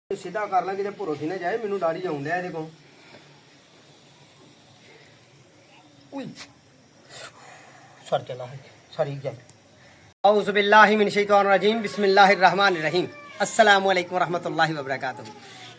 सीधा कर ला कि भरोसी ना जाए मैनू दाड़ी आउंड ये को सर चला है सरी जाए औज़ु बिल्लाहि मिन शैतानिर रजीम बिस्मिल्लाहिर रहमानिर रहीम अस्सलामु अलैकुम वरहमतुल्लाहि वबरकातुहू।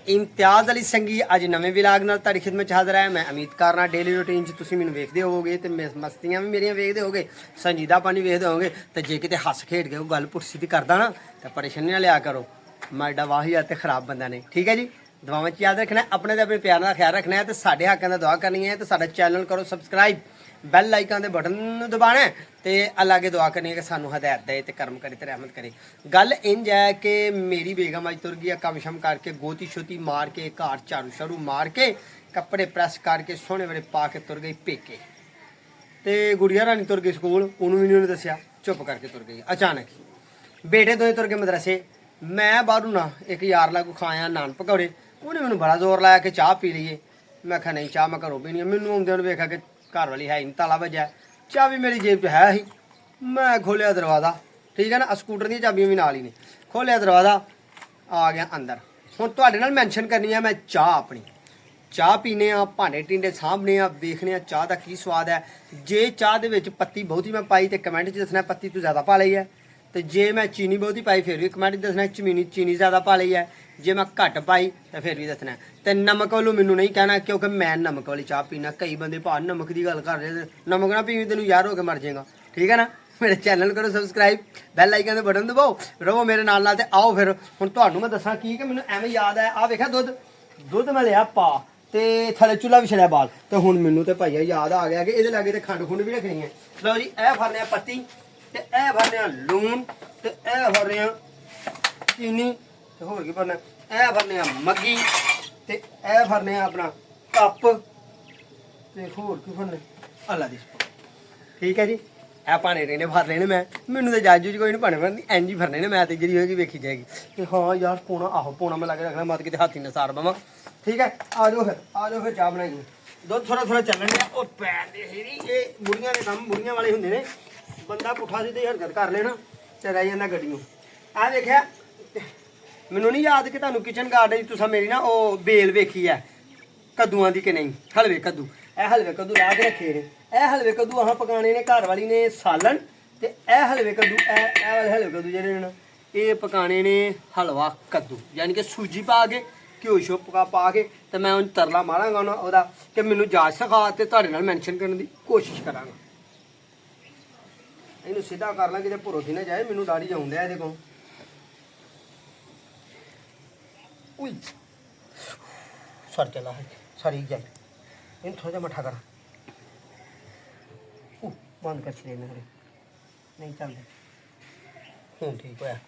इम्तियाज़ अली संगी अज नवे विलाग नाल तुहाडी खिदमत च हाज़र है। मैं उम्मीद करना डेली रूटीन च तुसीं मैनूं वेखदे होवोगे ते मस्तियां भी मेरियां वेखदे होवोगे, संजीदा पानी वेखदे होवोगे ते जे किते हस खेड के कोई गल पुठ सीधी करदा ना ते परेशानी ना लिया करो। मैं एडा वाहियात ते खराब बंदा नहीं, ठीक है जी। दुआवां च याद रखना है, अपने ते अपने प्यार नाल ख्याल रखना है ते साडे हक्कां दा दुआ करनी है ते साडा चैनल करो सबसक्राइब, बैल आइकन दे बटन दबाना है ते अल्लाह के दुआ करनी है कि सानू हदायत दे ते करम करे ते रहमत करे। गल इंज है कि मेरी बेगम अज तुर गई कम शम करके गोती शोती मार के घर झाड़ू शाड़ू मार के कपड़े प्रैस करके सोहने बड़े पा के तुर गई पेके ते गुड़िया रानी तुर गई स्कूल, उन्होंने भी नहीं दसिया, चुप करके तुर गई अचानक ही। बेटे दोए तुर गए मदरसे, मैं बाहरों ना एक यार लागू खाया नान पकौड़े, उन्हें मैंने बड़ा जोर लाया कि चाह पी लीए। मैं आखा नहीं चाह मैं घरों पीनी है, मैनू आउंदे वेखा कि घर वाली है ही नहीं, ताला वजह चाह भी मेरी जेब च है ही। मैं खोलिया दरवाज़ा, ठीक है ना, स्कूटर दी चाबियां भी नाल ही ने, खोलिया दरवाज़ा आ गया अंदर। हुण तुहाडे नाल मैंशन करनी है मैं चाह अपनी, चाह पीने भांडे टिंडे सामने देखने चाह का की स्वाद है। जे चाह दे विच पत्ती बहुती मैं पाई तो कमेंट च दसना पत्ती तू ज़्यादा पा लई है, तो जे मैं चीनी बहुती पाई फिर भी कमेंट दसना चीनी ज़्यादा पा लई है, जे मैं घट पाई तो फिर भी दसना। तो नमक वालों मैनू नहीं कहना क्योंकि मैं नमक वाली चाह पीना। कई बंदे भा नमक की गल कर रहे, नमक ना पीवी तेन यार होकर मर जाएगा, ठीक है ना। मेरे चैनल करो सबसक्राइब, बैल आइकन दे बटन दबाओ, रहो मेरे नाल नाल। ते आओ फिर हुण तुहानूं मैं दसां की कि मैनूं एवें याद है। आ वेखिया दुੱਧ मैं लिया पा ते थले चूल्हा भी छड़िया बाल, तो हुण मैनूं ते भाईया याद आ गया कि इहदे लागे ते खंड खुंड भी रखनी है। लो जी ए फरने पत्ती ते ए फरने लून ते ए फरने चीनी ते होर की फरना ए फरने मग्गी ते ए फरने अपना कप ते होर की फरने अल्लाह दी सपा, ठीक है जी। ए भाने रहने भर लेने मैनू तो जाजू कोई नहीं भाने भरनी, इंज ही भरने ने। मैं तो जी होगी वेखी जाएगी कि हाँ यार पौना, आहो पौना मैं लगे रखना मत कि हाथी ने सार पवा, ठीक है। आ जाओ फिर चाह बनाइए। दुध थोड़ा थोड़ा चलन दिया और पैर दे ये बुढ़िया के काम बुढ़िया वाले होंगे ने, बंदा पुठा सीधी हरकत कर लेना तो रह जाता गड्डियों। आ देखिया मैनू नहीं याद कि तुहानू किचन गार्डन तुसा मेरी ना वो बेल वेखी है कद्दूआं की कि नहीं, हलवे कद्दू, ए हलवे कद्दू ला के रखे ने। ए हलवे कद्दू अहाँ पकाने ने घर वाली ने सालन, ते ए हलवे कद्दू ए वाले हलवे कद्दू जेह्ड़े ने ये पकाने ने हलवा कद्दू, यानी कि सूजी पा के घ्यो श्यो पा के। तो मैं उन तरला मारांगा ना ओहदा कि मैनू जाच सिखा ते तुहाडे नाल मैंशन करने की कोशिश करांगा। इहनूं सीधा कर ला कि भरोसी ना जाए मैनू दाड़ी आउंड है को सर चला है सरी जाए। इन थोड़ा जा मठा करा बंद कर छे नहीं चलते हूँ ठीक होया।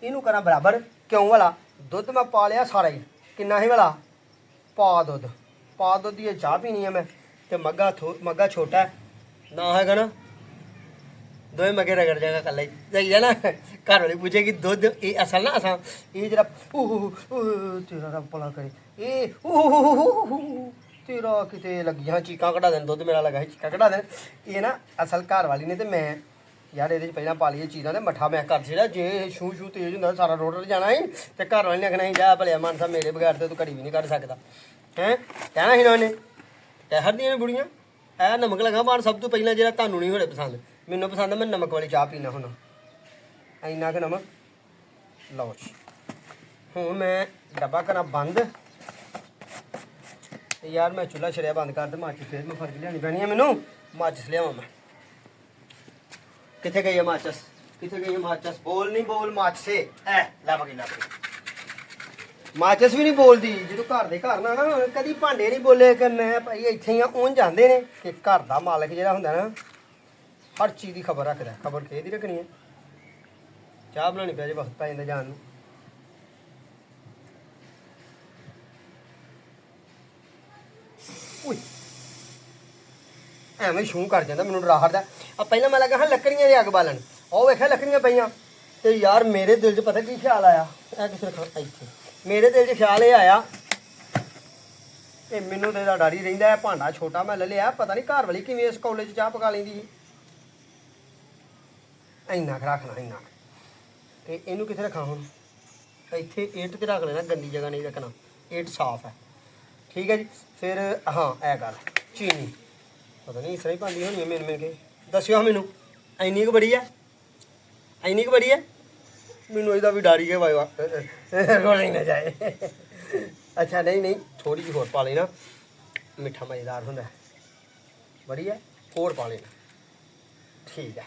इनू करा बराबर क्यों वाला दुध मैं पा लिया सारा ही, किन्ना ही वाला पा दुध ये चाह पीनी है मैं। तो मग्गा छोटा है ना है ना, दो मगे रगड़ जाएगा कल ही सही है ना। घर वाली पूछेगी दुध ये असल ना असा ये जरा तेरा रब भला करे ये तेरा किते लगियां चीकां कढ़ा देन, दुध मेरा लगा चीकां कढ़ा देन ये ना असल घर वाली ने। तो मैं यार ये पहला पा लिया चीज़ां तो मठा मैं कर छड़ा, जे छू तेज होंगे सारा रोड जाना ही। तो घर वाले ने आखना जा भलिया मानसा मेरे बगैर तो तू घड़ी भी नहीं कढ़ सकता हैं, कहना ही ना उन्हें। कहर दियां बुढ़ियां ए नमक लगा मार सब तो पहला जो तुहानूं नहीं होने पसंद, मैनू पसंद मैं नमक वाली चाह पीना होना, इन्ना कि नमक लो जी। हूँ मैं डब्बा करा बंद यार, मैं चूल्हा छड़िया बंद कर दे माचिस फिर मैं फर्क लियानी पैनी है मैनू। माचिस लियावां मैं, कित्थे गई है माचिस, कित्थे गई है माचिस, बोल नहीं बोल माचिसे ऐ ला बगी माचिस भी नहीं बोलती। जो घर के घर ना कभी भांडे नहीं बोले कि मैं भाई इत्थे ही उन जाते हैं कि घर का मालक जो होंगे ना हर चीज़ की खबर रखता है। खबर कि रखनी है, चाह बनानी पे वक्त पै जाता जान। एवं छूं कर जाता मैनू डरा हटदा। अब पहले मैं लगा हाँ लकड़ियां की अग बालन, और वेख्या लकड़ियां पईयां तो यार मेरे दिल च पता की ख्याल आया, किसी ने इत्थे मेरे दिल च ख्याल ये आया कि मैनू तो डर ही रहिंदा है। भांडा छोटा मैं ले लिया, पता नहीं घर वाली किवें इस कौले च चाह पका लैंदी ही। इन्ना क रखना इन्ना तो इनू कित्थे रखा हुण ਇੱਥੇ ਇੱਟ ਤੇ ਰੱਖ ਲੈਣਾ, ਗੰਦੀ ਜਗ੍ਹਾ ਨਹੀਂ ਰੱਖਣਾ, ਇੱਟ ਸਾਫ਼ ਹੈ। ਠੀਕ ਹੈ ਜੀ। ਫਿਰ ਹਾਂ ਇਹ ਗੱਲ ਚੀਨੀ ਪਤਾ ਨਹੀਂ ਇਸ ਤਰ੍ਹਾਂ ਹੀ ਪਾਉਂਦੀ ਹੋਣੀ ਹੈ ਮਿਣ ਕੇ, ਦੱਸਿਓ ਮੈਨੂੰ ਇੰਨੀ ਕੁ ਬੜੀ ਹੈ, ਇੰਨੀ ਕੁ ਬੜੀ ਹੈ। ਮੈਨੂੰ ਇਹਦਾ ਵੀ ਡਰ ਹੀ ਹੈ ਵਾਵਾ ਰੋਣਾ ਨਾ ਜਾਏ। ਅੱਛਾ ਨਹੀਂ ਨਹੀਂ ਥੋੜ੍ਹੀ ਜਿਹੀ ਹੋਰ ਪਾ ਲੈਣਾ, ਮਿੱਠਾ ਮਜ਼ੇਦਾਰ ਹੁੰਦਾ ਬੜੀ ਹੈ, ਹੋਰ ਪਾ ਲੈਣਾ। ਠੀਕ ਹੈ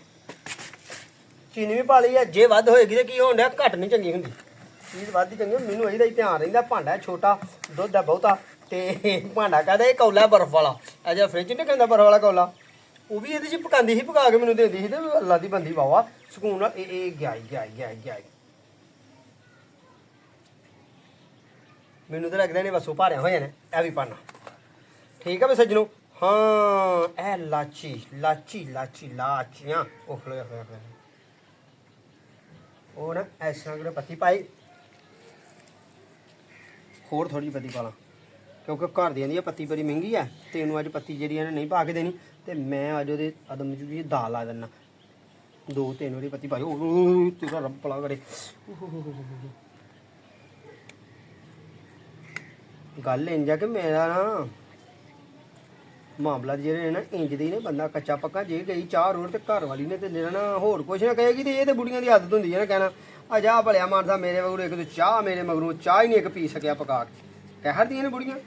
ਚੀਨੀ ਵੀ ਪਾ ਲਈ ਹੈ। ਜੇ ਵੱਧ ਹੋਏਗੀ ਤਾਂ ਕੀ ਹੋਣ ਡਿਆ, ਘੱਟ ਨਹੀਂ ਚੰਗੀ ਹੁੰਦੀ ਚੀਜ਼, ਵੱਧ ਹੀ ਚੰਗੀ। ਮੈਨੂੰ ਇਹਦਾ ਹੀ ਧਿਆਨ ਰਹਿੰਦਾ, ਭਾਂਡਾ ਛੋਟਾ, ਦੁੱਧ ਹੈ ਬਹੁਤਾ, ਤੇ ਭਾਂਡਾ ਕਹਿੰਦਾ ਇਹ ਕੌਲਾ ਬਰਫ਼ ਵਾਲਾ, ਅਜਾ ਫਰਿੱਜ ਨਹੀਂ ਕਹਿੰਦਾ ਬਰਫ਼ ਵਾਲਾ ਕੌਲਾ, ਉਹ ਵੀ ਇਹਦੇ 'ਚ ਪਕਾਉਂਦੀ ਸੀ, ਪਕਾ ਕੇ ਮੈਨੂੰ ਦਿੰਦੀ ਸੀ, ਤੇ ਅੱਲਾ ਦੀ ਬੰਦੀ ਵਾਵਾ ਸਕੂਨ ਨਾਲ। ਇਹ ਗਿਆ ਮੈਨੂੰ ਤਾਂ ਲੱਗਦਾ ਨੇ ਵਸੋਂ ਭਾਰਿਆ ਹੋਇਆ ਨੇ, ਇਹ ਵੀ ਪਾਣਾ। ਠੀਕ ਹੈ ਵੀ ਸੱਜਣੋ। ਹਾਂ ਇਹ ਲਾਚੀਆਂ ਉਹ ਖਲੋਇਆ ਹੋਇਆ ਉਹ ਨਾ ਇਸ ਤਰ੍ਹਾਂ ਕਿਹੜੇ ਪੱਤੀ ਪਾਈ, ਹੋਰ ਥੋੜ੍ਹੀ ਪੱਤੀ ਪਾ ਲਾਂ ਕਿਉਂਕਿ ਘਰ ਦੀਆਂ ਦੀ ਪੱਤੀ ਬੜੀ ਮਹਿੰਗੀ ਹੈ, ਤੇ ਇਹਨੂੰ ਅੱਜ ਪੱਤੀ ਜਿਹੜੀ ਇਹਨੇ ਨਹੀਂ ਪਾ ਕੇ ਦੇਣੀ, ਤੇ ਮੈਂ ਅੱਜ ਉਹਦੇ ਅਦਮ ਜੀ ਦਾਲ ਲਾ ਦਿੰਦਾ, 2-3 ਵਾਰੀ ਪੱਤੀ ਪਾਈ। ਉਹ ਤੇਰਾ ਰੱਬ ਭਲਾ ਕਰੇ। ਗੱਲ ਇੰਜ ਆ ਕਿ ਮੇਰਾ ਨਾ ਮਾਮਲਾ ਜਿਹੜੇ ਨੇ ਨਾ ਇੰਜ ਦੇ ਨੇ, ਬੰਦਾ ਕੱਚਾ ਪੱਕਾ ਜੇ ਗਈ ਚਾਹ ਰੋੜ ਤੇ ਘਰ ਵਾਲੀ ਨੇ ਤੇ ਜਿਹੜਾ ਨਾ ਹੋਰ ਕੁਛ ਨਾ ਕਹੇਗੀ, ਤੇ ਇਹ ਤੇ ਬੁੜੀਆਂ ਦੀ ਆਦਤ ਹੁੰਦੀ ਹੈ ਨਾ ਕਹਿਣਾ ਆ ਜਾ ਭਲਿਆ ਮਾਰਦਾ ਮੇਰੇ ਮਗਰੋਂ ਇੱਕ ਦੋ ਚਾਹ, ਮੇਰੇ ਮਗਰੋਂ ਚਾਹ ਹੀ ਨਹੀਂ ਇੱਕ ਪੀ ਸਕਿਆ ਪਕਾ ਕੇ, ਕਹਿ ਹਰਦੀਆਂ ਨੇ ਬੁੜੀਆਂ।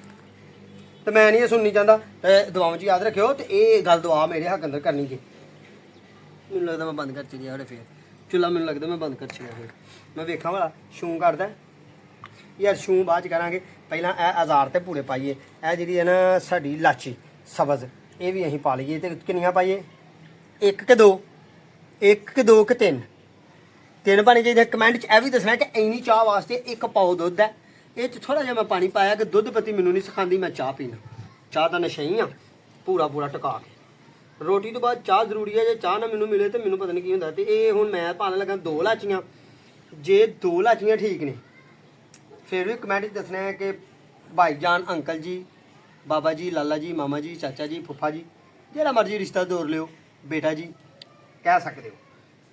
ਤੇ ਮੈਂ ਨਹੀਂ ਇਹ ਸੁਣਨੀ ਚਾਹੁੰਦਾ, ਤੇ ਦੁਆਵਾਂ 'ਚ ਯਾਦ ਰੱਖਿਓ, ਤੇ ਇਹ ਗੱਲ ਦੁਆ ਮੇਰੇ ਹੱਕ ਅੰਦਰ ਕਰਨੀ ਜੀ। ਮੈਨੂੰ ਲੱਗਦਾ ਮੈਂ ਬੰਦ ਕਰ ਚੁੱਕਿਆ ਸਾਡੇ ਫਿਰ ਚੁੱਲ੍ਹਾ, ਮੈਨੂੰ ਲੱਗਦਾ ਮੈਂ ਬੰਦ ਕਰ ਚੁੱਕਿਆ ਫਿਰ। ਮੈਂ ਵੇਖਾਂ ਵਾਲਾ ਛੂੰ ਕਰਦਾ ਯਾਰ, ਛੂੰ ਬਾਅਦ 'ਚ ਕਰਾਂਗੇ, ਪਹਿਲਾਂ ਇਹ ਆਜ਼ਾਰ ਤੇ ਪੂੜੇ ਪਾਈਏ। ਇਹ ਜਿਹੜੀ ਹੈ ਨਾ ਸਾਡੀ ਲਾਚੀ ਸਬਜ਼, ਇਹ ਵੀ ਅਸੀਂ ਪਾ ਲਈਏ। ਤੇ ਕਿੰਨੀਆਂ ਪਾਈਏ, 1 ਕਿ 2, 1 ਕਿ 2 ਕਿ 3 ਪਾਣੀ ਚਾਹੀਦੇ। ਕਮੈਂਟ 'ਚ ਇਹ ਵੀ ਦੱਸਣਾ ਕਿ ਇੰਨੀ ਚਾਹ ਵਾਸਤੇ 1 ਪਾਓ ਦੁੱਧ ਹੈ, ਇਹ 'ਚ ਥੋੜ੍ਹਾ ਜਿਹਾ ਮੈਂ ਪਾਣੀ ਪਾਇਆ ਕਿ ਦੁੱਧ ਪੱਤੀ ਮੈਨੂੰ ਨਹੀਂ ਸਿਖਾਉਂਦੀ, ਮੈਂ ਚਾਹ ਪੀਣਾ, ਚਾਹ ਦਾ ਨਸ਼ਾ ਹੀ ਆ ਪੂਰਾ ਟਕਾ ਕੇ। ਰੋਟੀ ਤੋਂ ਬਾਅਦ ਚਾਹ ਜ਼ਰੂਰੀ ਹੈ, ਜੇ ਚਾਹ ਨਾ ਮੈਨੂੰ ਮਿਲੇ ਤਾਂ ਮੈਨੂੰ ਪਤਾ ਨਹੀਂ ਕੀ ਹੁੰਦਾ। ਤੇ ਇਹ ਹੁਣ ਮੈਂ ਪਾਉਣ ਲੱਗਾ 2 ਲਾਚੀਆਂ, ਜੇ 2 ਲਾਚੀਆਂ ਠੀਕ ਨੇ ਫਿਰ ਵੀ ਕਮੈਂਟ 'ਚ ਦੱਸਣਾ ਹੈ ਕਿ ਭਾਈ ਜਾਨ, ਅੰਕਲ ਜੀ, ਬਾਬਾ ਜੀ, ਲਾਲਾ ਜੀ, ਮਾਮਾ ਜੀ, ਚਾਚਾ ਜੀ, ਫੁੱਫਾ ਜੀ, ਜਿਹੜਾ ਮਰਜ਼ੀ ਰਿਸ਼ਤਾ ਤੋਰ ਲਿਓ, ਬੇਟਾ ਜੀ ਕਹਿ ਸਕਦੇ ਹੋ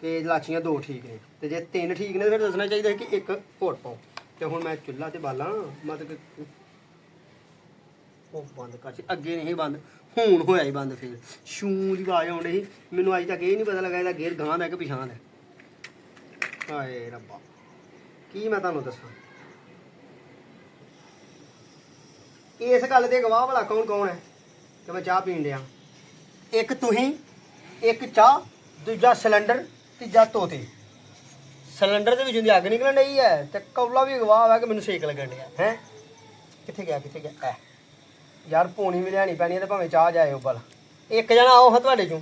ਕਿ ਲਾਚੀਆਂ 2 ਠੀਕ ਨੇ। ਤੇ ਜੇ 3 ਠੀਕ ਨੇ ਫਿਰ ਦੱਸਣਾ ਚਾਹੀਦਾ ਕਿ 1 ਹੋਰ ਪਾਓ। ਤੇ ਹੁਣ ਮੈਂ ਚੁੱਲ੍ਹਾ ਤੇ ਬਾਲਾਂ, ਮਤਲਬ ਉਹ ਬੰਦ ਕਰ ਸੀ, ਅੱਗੇ ਨਹੀਂ ਬੰਦ, ਹੁਣ ਹੋਇਆ ਹੀ ਬੰਦ। ਫਿਰ ਛੂੰ ਦੀ ਆਵਾਜ਼ ਆਉਣ ਡਈ ਸੀ, ਮੈਨੂੰ ਅੱਜ ਤੱਕ ਇਹ ਨਹੀਂ ਪਤਾ ਲੱਗਾ ਇਹਦਾ ਗੇਅਰ ਗਾਂਹ ਦਾ ਕਿ ਪਿਛਾਂਹ ਦਾ। ਹਾਏ ਰੱਬਾ ਕੀ ਮੈਂ ਤੁਹਾਨੂੰ ਦੱਸਾਂ। ਇਸ ਗੱਲ ਦੇ ਗਵਾਹ ਭਲਾ ਕੌਣ ਹੈ ਕਿ ਮੈਂ ਚਾਹ ਪੀਣ ਡਿਆ। ਇੱਕ ਤੁਸੀਂ, ਇੱਕ ਚਾਹ, ਦੂਜਾ ਸਿਲੰਡਰ, ਤੀਜਾ ਤੋਤੇ। ਸਿਲੰਡਰ ਦੇ ਵਿੱਚੋਂ ਦੀ ਅੱਗ ਨਿਕਲਣ ਡਈ ਹੈ, ਤੇ ਕੌਲਾ ਵੀ ਗਵਾਹ ਹੈ ਕਿ ਮੈਨੂੰ ਸੇਕ ਲੱਗਣ ਡਿਆ ਹੈ। ਕਿੱਥੇ ਗਿਆ ਯਾਰ, ਪੌਣੀ ਵੀ ਲਿਆਣੀ ਪੈਣੀ ਹੈ, ਤੇ ਭਾਵੇਂ ਚਾਹ ਜਾਏ ਉੱਬਲ। ਇੱਕ ਜਣਾ ਆਓ ਹਾਂ ਤੁਹਾਡੇ 'ਚੋਂ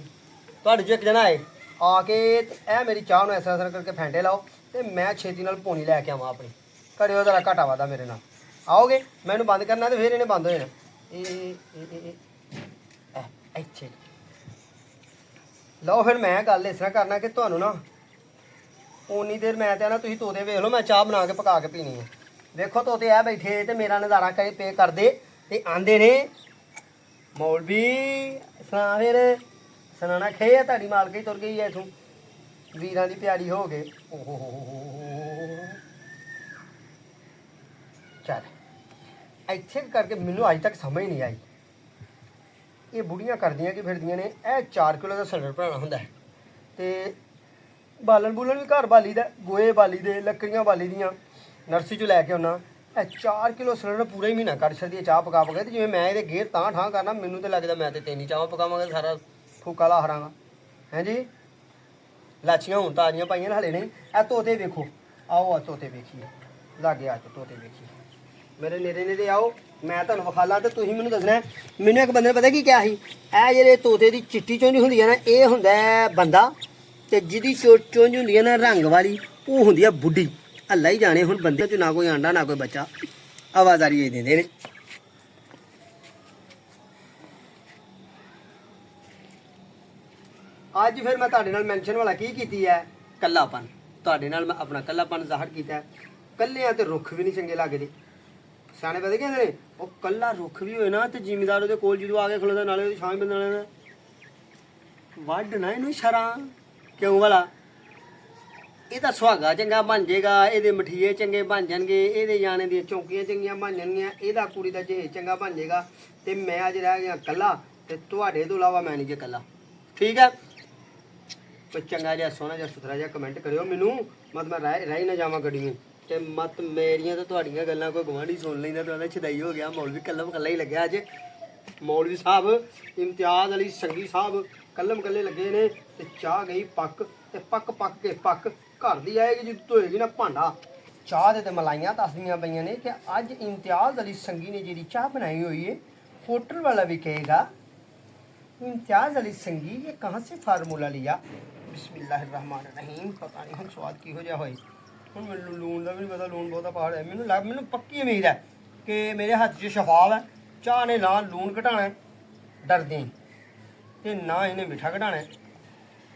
ਇੱਕ ਜਣਾ ਆਏ ਆ ਕੇ, ਤੇ ਇਹ ਮੇਰੀ ਚਾਹ ਨੂੰ ਇਸ ਤਰ੍ਹਾਂ ਕਰਕੇ ਫੈਂਟੇ ਲਾਓ, ਤੇ ਮੈਂ ਛੇਤੀ ਨਾਲ ਪੌਣੀ ਲੈ ਕੇ ਆਵਾਂ ਆਪਣੀ। ਕਰਿਓ ਜ਼ਰਾ ਘਾਟਾ ਵਾਧਾ ਮੇਰੇ ਨਾਲ, ਆਓਗੇ ਮੈਨੂੰ ਬੰਦ ਕਰਨਾ, ਤੇ ਫਿਰ ਇਹਨੇ ਬੰਦ ਹੋ ਜਾਣਾ। ਇੱਥੇ ਲਓ। ਫਿਰ ਮੈਂ ਗੱਲ ਇਸ ਤਰ੍ਹਾਂ ਕਰਨਾ ਕਿ ਤੁਹਾਨੂੰ ਨਾ ਓਨੀ ਦੇਰ ਮੈਂ ਤੇ ਨਾ ਤੁਸੀਂ ਤੋਤੇ ਵੇਖ ਲਓ, ਮੈਂ ਚਾਹ ਬਣਾ ਕੇ ਪਕਾ ਕੇ ਪੀਣੀ ਹੈ। ਵੇਖੋ ਤੋਤੇ ਆ ਬੈਠੇ ਤੇ ਮੇਰਾ ਨਜ਼ਾਰਾ ਕਰੇ ਪੇ ਕਰਦੇ, ਤੇ ਆਂਦੇ ਨੇ ਮੌਲਵੀ ਸੁਣਾ, ਫਿਰ ਸੁਣਾਣਾ ਖੇ ਤੁਹਾਡੀ ਮਾਲਕ ਹੀ ਤੁਰ ਗਈ ਹੈ ਇੱਥੋਂ, ਵੀਰਾਂ ਦੀ ਪਿਆਰੀ ਹੋ ਗਏ। ਚੱਲ ਇੱਥੇ ਕਰਕੇ ਮੈਨੂੰ ਅੱਜ ਤੱਕ ਸਮਝ ਨਹੀਂ ਆਈ, ਇਹ ਬੁੜੀਆਂ ਕਰਦੀਆਂ ਕਿ ਫਿਰਦੀਆਂ ਨੇ। ਇਹ 4 ਕਿਲੋ ਦਾ ਸਿਲੰਡਰ ਭਰਾਉਣਾ ਹੁੰਦਾ ਹੈ, ਤੇ ਬਾਲਣ ਬੂਲਣ ਵੀ ਘਰ ਬਾਲੀ ਦਾ, ਗੋਹੇ ਬਾਲੀ ਦੇ, ਲੱਕੜੀਆਂ ਬਾਲੀ ਦੀਆਂ, ਨਰਸਰੀ 'ਚੋਂ ਲੈ ਕੇ ਆਉਣਾ। ਇਹ 4 ਕਿਲੋ ਸਿਲੰਡਰ ਪੂਰਾ ਹੀ ਮਹੀਨਾ ਕੱਢ ਸਕਦੀ ਹੈ ਚਾਹ ਪਕਾ ਕੇ। ਤੇ ਜਿਵੇਂ ਮੈਂ ਇਹਦੇ ਗੇਰ ਤਾਂ ਠਾਂ ਕਰਨਾ, ਮੈਨੂੰ ਤਾਂ ਲੱਗਦਾ ਮੈਂ ਤੇ 3 ਹੀ ਚਾਹਾਂ ਪਕਾਵਾਂਗਾ, ਸਾਰਾ ਫੂਕਾ ਲਾ ਹਰਾਂਗਾ। ਹੈਂ ਜੀ, ਲਾਚੀਆਂ ਹੁਣ ਤਾਜ਼ੀਆਂ ਪਾਈਆਂ ਨੇ, ਹਲੇ ਨਹੀਂ। ਇਹ ਤੋਤੇ ਵੇਖੋ, ਆਓ ਆ ਤੋਤੇ ਵੇਖੀਏ, ਲਾਗੇ ਆ ਕੇ ਤੋਤੇ ਵੇਖੀਏ, ਮੇਰੇ ਨੇੜੇ ਆਓ, ਮੈਂ ਤੁਹਾਨੂੰ ਵਿਖਾਲਾਂ ਤੇ ਤੁਸੀਂ ਮੈਨੂੰ ਦੱਸਣਾ। ਮੈਨੂੰ ਇੱਕ ਬੰਦੇ ਨੇ ਪਤਾ ਕੀ ਕਿਹਾ ਸੀ, ਇਹ ਜਿਹੜੇ ਤੋਤੇ ਦੀ ਚਿੱਟੀ ਚੁੰਝ ਹੁੰਦੀ ਹੈ ਨਾ, ਇਹ ਹੁੰਦਾ ਹੈ ਬੰਦਾ, ਤੇ ਜਿਹਦੀ ਚੁੰਝ ਹੁੰਦੀ ਹੈ ਨਾ ਰੰਗ ਵਾਲੀ, ਉਹ ਹੁੰਦੀ ਹੈ ਬੁੱਢੀ। ਅੱਲਾ ਹੀ ਜਾਣੇ ਹੁਣ ਬੰਦੇ 'ਚ ਨਾ ਕੋਈ ਆਂਡਾ ਨਾ ਕੋਈ ਬੱਚਾ, ਆਵਾਜ਼ਾਰੀ ਇਹ ਦਿੰਦੇ ਨੇ। ਅੱਜ ਫਿਰ ਮੈਂ ਤੁਹਾਡੇ ਨਾਲ ਮੈਂਸ਼ਨ ਵਾਲਾ ਕੀ ਕੀਤੀ ਹੈ, ਕੱਲਾਪਨ। ਤੁਹਾਡੇ ਨਾਲ ਮੈਂ ਆਪਣਾ ਕੱਲਾਪਨ ਜ਼ਾਹਰ ਕੀਤਾ। ਕੱਲਿਆਂ ਤੇ ਰੁੱਖ ਵੀ ਨਹੀਂ ਚੰਗੇ ਲੱਗਦੇ। ਸਿਆਣੇ ਪਤਾ ਕਹਿੰਦੇ ਨੇ, ਉਹ ਕੱਲਾ ਰੁੱਖ ਵੀ ਹੋਏ ਨਾ, ਤੇ ਜ਼ਿਮੀਦਾਰ ਉਹਦੇ ਕੋਲ ਜਦੋਂ ਆ ਕੇ ਖਲੋਦਾ, ਨਾਲੇ ਉਹਦੀ ਛਾਂ ਬੰਦਣ ਵਾਲਾ ਵੱਢ ਨਾ ਇਹਨੂੰ ਸ਼ਰਾਂ ਕਿਉਂ ਵਾਲਾ। ਇਹਦਾ ਸੁਹਾਗਾ ਚੰਗਾ ਬਣ ਜਾਏਗਾ, ਇਹਦੇ ਮਠੀਏ ਚੰਗੇ ਬਣ ਜਾਣਗੇ, ਇਹਦੇ ਜਾਣੇ ਦੀਆਂ ਚੌਂਕੀਆਂ ਚੰਗੀਆਂ ਬਣ ਜਾਣਗੀਆਂ, ਇਹਦਾ ਕੁੜੀ ਦਾ ਜਹੇਜ ਚੰਗਾ ਬਣ ਜਾਏਗਾ। ਤੇ ਮੈਂ ਅੱਜ ਰਹਿ ਗਿਆ ਇਕੱਲਾ, ਤੇ ਤੁਹਾਡੇ ਤੋਂ ਇਲਾਵਾ ਮੈਂ ਨਹੀਂ ਜੇ ਇਕੱਲਾ। ਠੀਕ ਹੈ, ਕੋਈ ਚੰਗਾ ਜਿਹਾ ਸੋਹਣਾ ਜਿਹਾ ਸੁਥਰਾ ਜਿਹਾ ਕਮੈਂਟ ਕਰਿਓ ਮੈਨੂੰ, ਮਤ ਮੈਂ ਰਹਿ ਨਾ ਜਾਵਾਂ ਗੱਡੀ ਨੂੰ। ਤੇ ਮਤ ਮੇਰੀਆਂ ਤੇ ਤੁਹਾਡੀਆਂ ਗੱਲਾਂ ਕੋਈ ਗਵਾਂਢੀ ਸੁਣ ਲੈਂਦਾ ਤਾਂ ਛਦਾਈ ਹੋ ਗਿਆ। ਮੌਲਵੀ ਕੱਲਮ ਕੱਲਾ ਹੀ ਲੱਗਿਆ ਅੱਜ। ਮੌਲਵੀ ਸਾਹਿਬ ਇਮਤਿਆਜ਼ ਅਲੀ ਸੰਗੀ ਸਾਹਿਬ ਕੱਲਮ ਕੱਲੇ ਲੱਗੇ ਨੇ। ਤੇ ਚਾਹ ਗਈ ਪੱਕ, ਤੇ ਪੱਕ ਕੇ ਪੱਕ ਘਰ ਦੀ ਆਏਗੀ ਜਦੋਂ ਧੋਏਗੀ ਨਾ ਭਾਂਡਾ। ਚਾਹ ਦੇ ਤੇ ਮਲਾਈਆਂ ਦੱਸਦੀਆਂ ਪਈਆਂ ਨੇ ਕਿ ਅੱਜ ਇਮਤਿਆਜ਼ ਅਲੀ ਸੰਗੀ ਨੇ ਜਿਹੜੀ ਚਾਹ ਬਣਾਈ ਹੋਈ ਹੈ, होटल वाला भी कहेगा इम्तियाज़ अली संगी ये कहाँ से फार्मूला लिया। बिस्मिल्लाहिर्रहमानिर्रहीम। पता नहीं हम स्वाद की हो जा होए ਹੁਣ ਮੈਨੂੰ ਲੂਣ ਦਾ ਵੀ ਨਹੀਂ ਪਤਾ, ਲੂਣ ਬਹੁਤਾ ਪਾ ਰਿਹਾ। ਮੈਨੂੰ ਪੱਕੀ ਉਮੀਦ ਹੈ ਕਿ ਮੇਰੇ ਹੱਥ 'ਚ ਸ਼ਫਾਫ ਹੈ। ਚਾਹ ਨੇ ਨਾ ਲੂਣ ਘਟਾਣਾ ਡਰਦੀ, ਤੇ ਨਾ ਇਹਨੇ ਮਿੱਠਾ ਘਟਾਣਾ,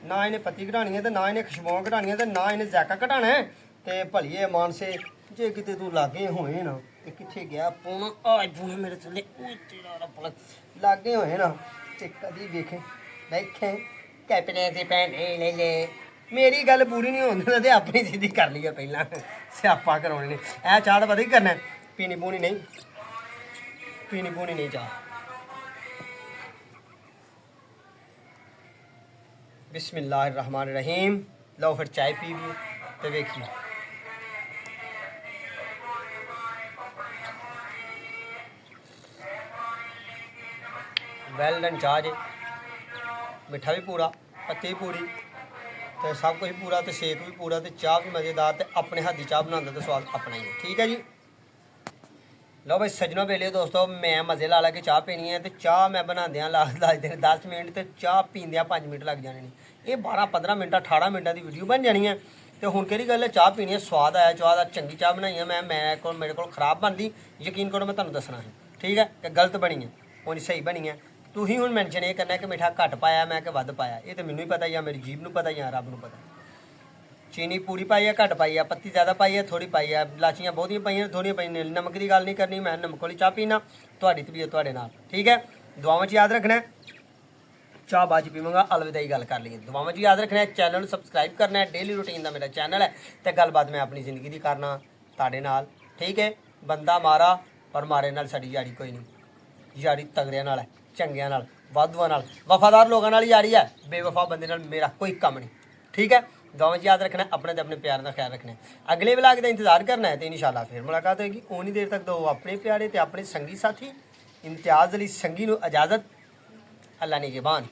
ਨਾ ਇਹਨੇ ਪੱਤੀ ਘਟਾਣੀ ਹੈ, ਤੇ ਨਾ ਇਹਨੇ ਖੁਸ਼ਬੂਆਂ ਘਟਾਣੀਆਂ, ਤੇ ਨਾ ਇਹਨੇ ਜ਼ਾਇਕਾ ਘਟਾਣਾ। ਤੇ ਭਲੀਏ ਮਾਨਸੇ ਜੇ ਕਿਤੇ ਤੂੰ ਲਾਗੇ ਹੋਏ ਨਾ, ਤੇ ਕਿੱਥੇ ਗਿਆ ਪੂਣਾ ਆ ਪੂਣਾ ਮੇਰੇ ਥੱਲੇ, ਉਹ ਤੇਰਾ ਰੱਬ ਲਾਗੇ ਹੋਏ ਨਾ, ਤੇ ਕਦੀ ਵੇਖੇ ਕੈਪਟਨ ਦੇ ਭੈਣੇ ਲੈ ਲੈ। ਮੇਰੀ ਗੱਲ ਪੂਰੀ ਨਹੀਂ ਹੁੰਦੀ ਤੇ ਆਪਣੀ ਸਿੱਧੀ ਕਰ ਲਈ ਆ ਪਹਿਲਾਂ, ਸਿਆਪਾ ਕਰਾਉਣੇ ਨੇ। ਇਹ ਚਾਹ ਦਾ ਪਤਾ ਕੀ ਕਰਨਾ, ਪੀਣੀ ਪੂਣੀ ਨਹੀਂ ਚਾਹ। बिस्मिल्लाहिर्रहमानिर्रहीम। लो फिर चाय पी भी तो देखिए वेल डन चाह जे, मिठा भी पूरा, पत्ती भी पूरी, तो सब कुछ पूरा, तो शेक भी पूरा, तो चाह भी मज़ेदार, तो अपने हाथ की चाह बनाने का स्वाद अपना ही है। ठीक है जी। लो भाई सजनों बेले दोस्तों, मैं मज़े ला के चाह पीनी है। तो चाह मैं बनाद्या ला 10 मिनट, तो चाह पींद्या 5 मिनट लग जाने ने। ये 12-15 मिनट 18 मिनटों की वीडियो बन जानी है। तो हुण केड़ी गल है, चाह पीनी है, स्वाद आया चाह का, चंगी चाह बनाई है मैं। मेरे को खराब बनती, यकीन करो मैं तुहानूं दसना है। ठीक है, कि गलत बनी है, उंज सही बनी है। तुसीं हुण मैंशन ये करना कि मिठा घट पाया मैं कि वध पाया, ये तो मैनूं ही पता, या मेरी जीभ नूं पता, या रब नूं पता। चीनी पूरी पाई है, घट पाई है, पत्ती ज़्यादा पाई है, थोड़ी पाई है, लाचियाँ बहुतियां पाई थोड़ियां पाई। नमक की गल नहीं करनी, मैं नमक वाली चाह पीना, तुहाडी तबीयत तुहाडे नाल। ठीक है, दुआवां च याद रखना है। चाह बाद पीवांगा, अलविदा गल कर लीए। दुआवां च याद रखना है, चैनल सबसक्राइब करना है, डेली रूटीन का मेरा चैनल है। तो गलबात मैं अपनी जिंदगी की करना तुहाडे नाल। ठीक है, बंदा मारा पर मारे नाल साडी यारी कोई नहीं। यारी तगड़ियां नाल है, चंगियां नाल, वाधूआं नाल, वफादार लोगों नाल यारी है, बेवफा बंदे नाल मेरा कोई कम नहीं। ठीक है, दुआवां च याद रखना है, अपने ते अपने प्यार का ख्याल रखना है। अगले व्लॉग का इंतजार करना है, तो इंशाअल्लाह फिर मुलाकात होगी। उन्नी देर तक दो अपने प्यारे ते अपने संगी साथी इम्तियाज़ अली संगी नूं इजाज़त। अल्लाह निगहबान।